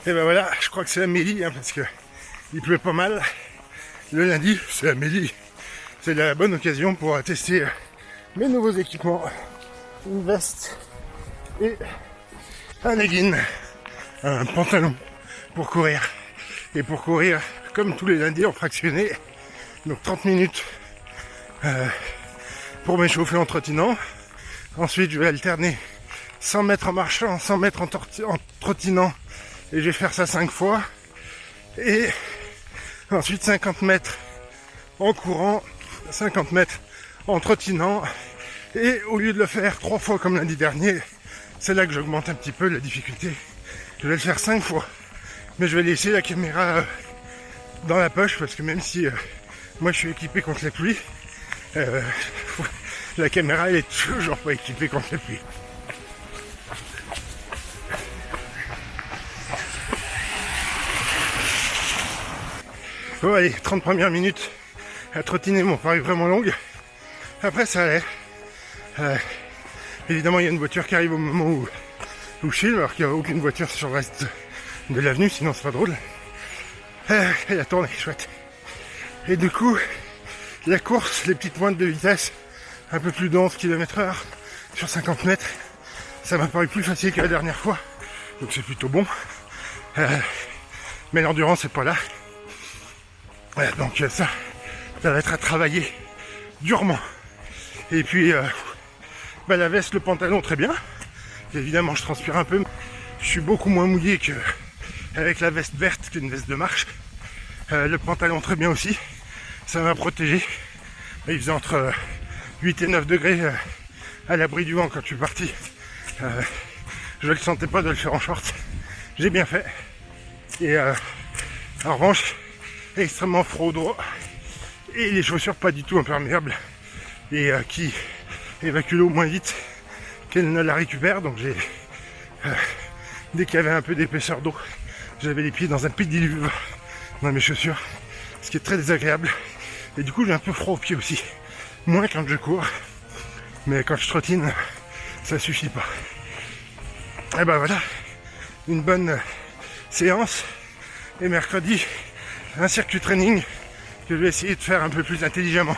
Et ben voilà, je crois que c'est Amélie, hein, parce que il pleut pas mal. Le lundi, c'est Amélie. C'est la bonne occasion pour tester mes nouveaux équipements. Une veste et un legging, un pantalon pour courir. Et pour courir, comme tous les lundis, en fractionné. Donc 30 minutes pour m'échauffer en trottinant. Ensuite, je vais alterner 100 mètres en marchant, 100 mètres en trottinant. Et je vais faire ça 5 fois. Et ensuite 50 mètres en courant, 50 mètres en trottinant. Et au lieu de le faire 3 fois comme lundi dernier, c'est là que j'augmente un petit peu la difficulté. Je vais le faire 5 fois. Mais je vais laisser la caméra dans la poche parce que même si moi je suis équipé contre la pluie, la caméra elle est toujours pas équipée contre la pluie. Bon allez, 30 premières minutes à trottiner m'ont paru vraiment longues. Après ça allait. Évidemment il y a une voiture qui arrive au moment où je filme, alors qu'il n'y a aucune voiture sur le reste de l'avenue, sinon c'est pas drôle. Elle a tourné, chouette. Et du coup, la course, les petites pointes de vitesse, un peu plus de 11 km/h sur 50 mètres, ça m'a paru plus facile que la dernière fois. Donc c'est plutôt bon. Mais l'endurance c'est pas là. Donc ça va être à travailler durement. Et puis la veste, le pantalon très bien. Évidemment je transpire un peu. Je suis beaucoup moins mouillé qu'avec la veste verte qu'une veste de marche. Le pantalon très bien aussi. Ça m'a protégé. Il faisait entre 8 et 9 degrés à l'abri du vent quand je suis parti. Je ne le sentais pas de le faire en short. J'ai bien fait. Et en revanche, extrêmement froid. Et les chaussures pas du tout imperméables. Et qui évacuent l'eau moins vite qu'elle ne la récupère. Donc j'ai dès qu'il y avait un peu d'épaisseur d'eau, j'avais les pieds dans un pédiluve dans mes chaussures, ce qui est très désagréable. Et du coup j'ai un peu froid aux pieds aussi, moins quand je cours, mais quand je trottine ça suffit pas. Et ben voilà, une bonne séance. Et mercredi un circuit training que je vais essayer de faire un peu plus intelligemment.